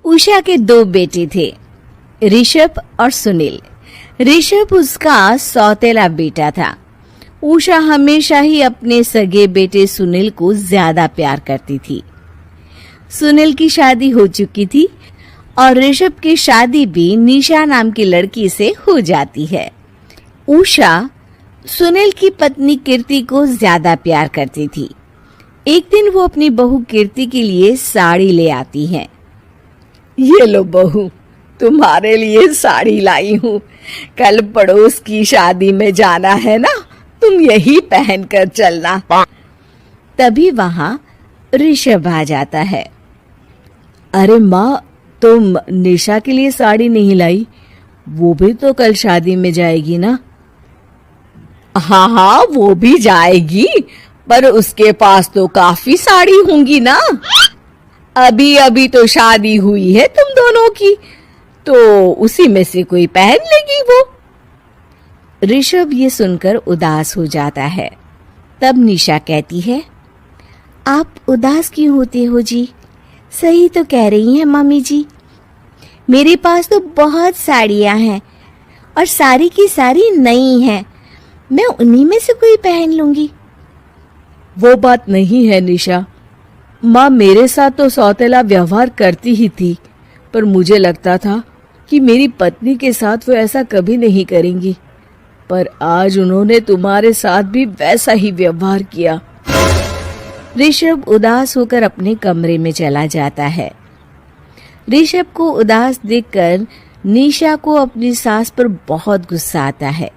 उषा के दो बेटे थे, ऋषभ और सुनील। ऋषभ उसका सौतेला बेटा था। उषा हमेशा ही अपने सगे बेटे सुनील को ज्यादा प्यार करती थी। सुनील की शादी हो चुकी थी और ऋषभ की शादी भी निशा नाम की लड़की से हो जाती है। उषा सुनील की पत्नी कीर्ति को ज्यादा प्यार करती थी। एक दिन वो अपनी बहू कीर्ति के लिए साड़ी ले आती है। ये लो बहू, तुम्हारे लिए साड़ी लाई हूँ। कल पड़ोस की शादी में जाना है ना, तुम यही पहन कर चलना। तभी वहां ऋषभ आ जाता है। अरे माँ, तुम निशा के लिए साड़ी नहीं लाई? वो भी तो कल शादी में जाएगी ना? हाँ हाँ, वो भी जाएगी, पर उसके पास तो काफी साड़ी होंगी ना। अभी अभी तो शादी हुई है तुम दोनों की, तो उसी में से कोई पहन लेगी वो। ऋषभ ये सुनकर उदास हो जाता है। तब निशा कहती है, आप उदास क्यों होते हो जी? सही तो कह रही हैं मम्मी जी। मेरे पास तो बहुत साड़ियां हैं और सारी की सारी नई हैं। मैं उन्हीं में से कोई पहन लूंगी। वो बात नहीं है निशा। माँ मेरे साथ तो सौतेला व्यवहार करती ही थी, पर मुझे लगता था कि मेरी पत्नी के साथ वो ऐसा कभी नहीं करेंगी, पर आज उन्होंने तुम्हारे साथ भी वैसा ही व्यवहार किया। ऋषभ उदास होकर अपने कमरे में चला जाता है। ऋषभ को उदास देखकर निशा को अपनी सास पर बहुत गुस्सा आता है।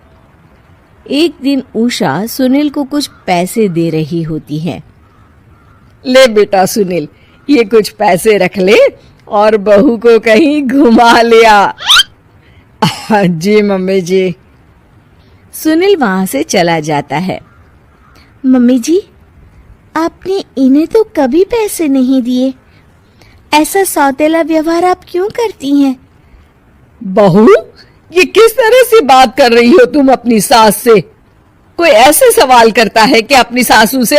एक दिन उषा सुनील को कुछ पैसे दे रही होती है। ले बेटा सुनील, ये कुछ पैसे रख ले और बहू को कहीं घुमा लिया। जी मम्मी जी। सुनील वहां से चला जाता है। मम्मी जी, आपने इन्हें तो कभी पैसे नहीं दिए। ऐसा सौतेला व्यवहार आप क्यों करती हैं? बहू, ये किस तरह से बात कर रही हो तुम अपनी सास से? कोई ऐसे सवाल करता है कि अपनी सासू से?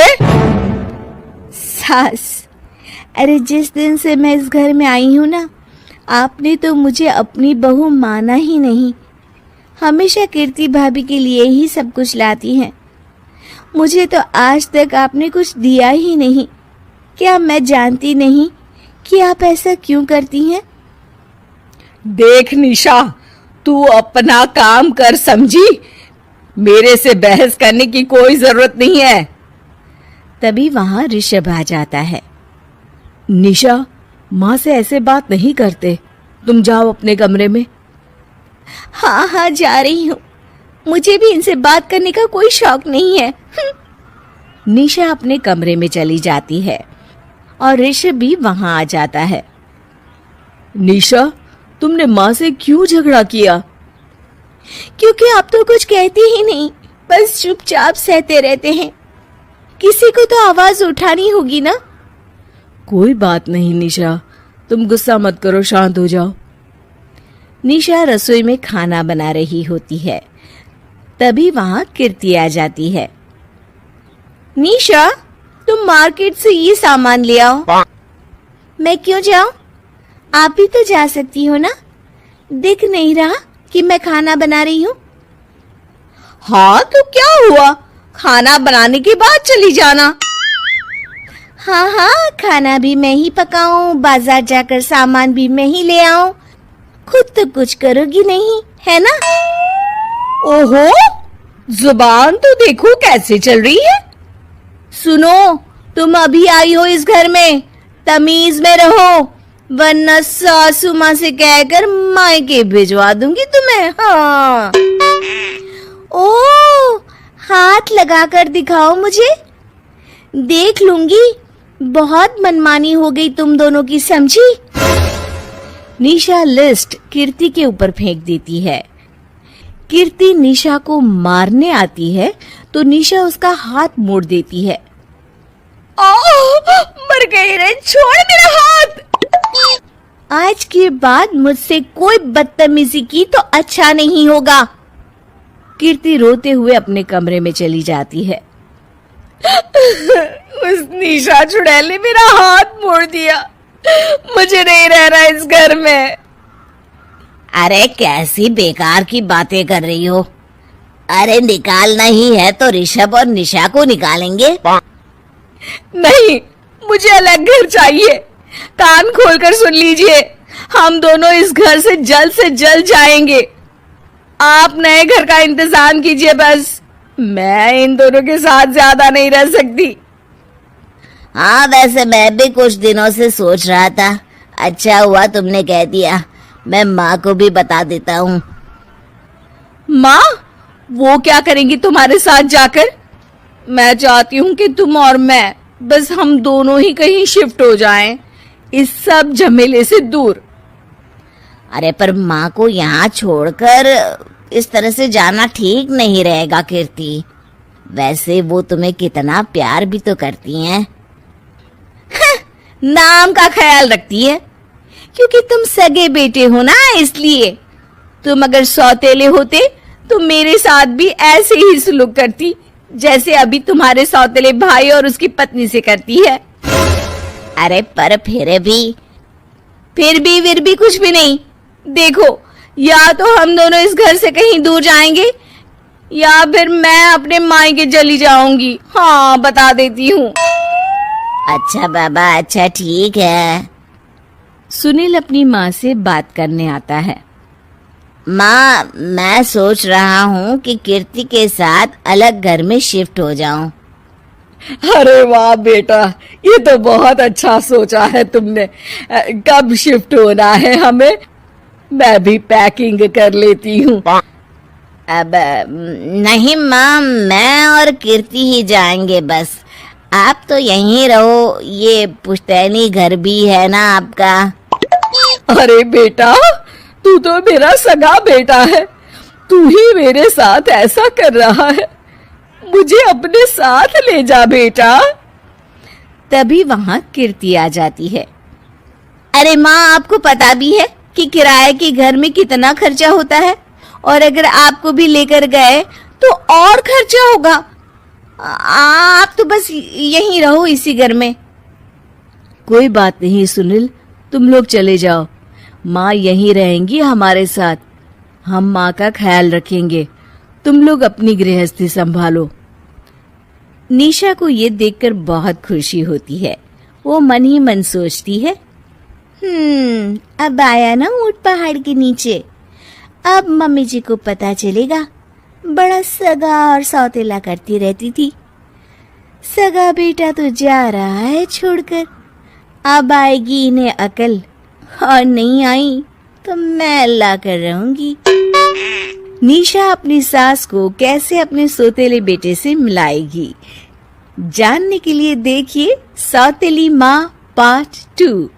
सास, अरे जिस दिन से मैं इस घर में आई हूं ना, आपने तो मुझे अपनी बहू माना ही नहीं। हमेशा कीर्ति भाभी के लिए ही सब कुछ लाती हैं। मुझे तो आज तक आपने कुछ दिया ही नहीं। क्या मैं जानती नहीं कि आप ऐसा क्यों करती हैं? देख निशा, तू अपना काम कर, समझी? मेरे से बहस करने की कोई जरूरत नहीं है। तभी वहां ऋषभ आ जाता है। निशा, माँ से ऐसे बात नहीं करते। तुम जाओ अपने कमरे में। हाँ हाँ, जा रही हूँ। मुझे भी इनसे बात करने का कोई शौक नहीं है। निशा अपने कमरे में चली जाती है और ऋषभ भी वहां आ जाता है। निशा, तुमने माँ से क्यों झगड़ा किया? क्योंकि आप तो कुछ कहते ही नहीं, बस चुपचाप सहते रहते हैं। किसी को तो आवाज उठानी होगी ना। कोई बात नहीं निशा, तुम गुस्सा मत करो, शांत हो जाओ। निशा रसोई में खाना बना रही होती है। तभी वहां कीर्ति आ जाती है। निशा, तुम मार्केट से ये सामान ले आओ। मैं क्यों जाऊं? आप ही तो जा सकती हो ना। दिख नहीं रहा कि मैं खाना बना रही हूँ? हाँ तो क्या हुआ, खाना बनाने के बाद चली जाना। हाँ हाँ, खाना भी मैं ही पकाऊं, बाजार जाकर सामान भी मैं ही ले आऊं। खुद तो कुछ करोगी नहीं, है ना? ओहो, जुबान तो देखो कैसे चल रही है। सुनो, तुम अभी आई हो इस घर में, तमीज में रहो, वरना सासू माँ से कहकर मायके भिजवा दूंगी तुम्हें। हाँ। ओह, हाथ लगाकर दिखाओ मुझे, देख लूंगी। बहुत मनमानी हो गई तुम दोनों की, समझी? निशा लिस्ट कीर्ति के ऊपर फेंक देती है। कीर्ति निशा को मारने आती है तो निशा उसका हाथ मोड़ देती है। मर गई रे, छोड़ मेरा हाथ। आज के बाद मुझसे कोई बदतमीजी की तो अच्छा नहीं होगा। कीर्ति रोते हुए अपने कमरे में चली जाती है। उस निशा चुड़ैल ने मेरा हाथ मोड़ दिया। मुझे नहीं रहना इस घर में। अरे कैसी बेकार की बातें कर रही हो। अरे निकालना ही है तो ऋषभ और निशा को निकालेंगे। नहीं, मुझे अलग घर चाहिए। कान खोलकर सुन लीजिए, हम दोनों इस घर से जल्द जाएंगे। आप नए घर का इंतजाम कीजिए बस। मैं इन दोनों के साथ ज्यादा नहीं रह सकती। हाँ वैसे मैं भी कुछ दिनों से सोच रहा था। अच्छा हुआ तुमने कह दिया। मैं माँ को भी बता देता हूँ। माँ, वो क्या करेंगी तुम्हारे साथ जाकर? मैं चाहती हूँ कि तुम और मैं, बस हम दोनों ही कहीं शिफ्ट हो जाएं, इस सब झमेले से दूर। अरे पर माँ को यहाँ छोड़कर इस तरह से जाना ठीक नहीं रहेगा कीर्ति। वैसे वो तुम्हें कितना प्यार भी तो करती हैं। नाम का ख्याल रखती है, क्योंकि तुम सगे बेटे हो ना, इसलिए। तुम अगर सौतेले होते तो मेरे साथ भी ऐसे ही सलूक करती जैसे अभी तुम्हारे सौतेले भाई और उसकी पत्नी से करती है। अरे पर फिर भी कुछ भी नहीं। देखो, या तो हम दोनों इस घर से कहीं दूर जाएंगे या फिर मैं अपने मायके चली जाऊंगी। हाँ, बता देती हूँ। अच्छा बाबा, अच्छा ठीक है। सुनील अपनी माँ से बात करने आता है। माँ, मैं सोच रहा हूँ कि कीर्ति के साथ अलग घर में शिफ्ट हो जाऊं। अरे वाह बेटा, ये तो बहुत अच्छा सोचा है तुमने। कब शिफ्ट होना है हमें? मैं भी पैकिंग कर लेती हूँ। अब नहीं माँ, मैं और कीर्ति ही जाएंगे बस। आप तो यहीं रहो, ये पुश्तैनी घर भी है ना आपका। अरे बेटा, तू तो मेरा सगा बेटा है। तू ही मेरे साथ ऐसा कर रहा है। मुझे अपने साथ ले जा बेटा। तभी वहां कीर्ति आ जाती है। अरे माँ, आपको पता भी है कि किराए के घर में कितना खर्चा होता है, और अगर आपको भी लेकर गए तो और खर्चा होगा। आप तो बस यहीं रहो इसी घर में। कोई बात नहीं सुनील, तुम लोग चले जाओ। माँ यहीं रहेंगी हमारे साथ। हम माँ का ख्याल रखेंगे। तुम लोग अपनी गृहस्थी संभालो। निशा को ये देखकर बहुत खुशी होती है। वो मन ही मन सोचती है, अब आया ना ऊंट पहाड़ के नीचे। अब मम्मी जी को पता चलेगा। बड़ा सगा और सौतेला करती रहती थी। सगा बेटा तो जा रहा है छोड़कर। अब आएगी इन्हें अकल, और नहीं आई तो मैं ला कर रहूंगी। निशा अपनी सास को कैसे अपने सौतेले बेटे से मिलाएगी, जानने के लिए देखिए सौतेली माँ पार्ट 2।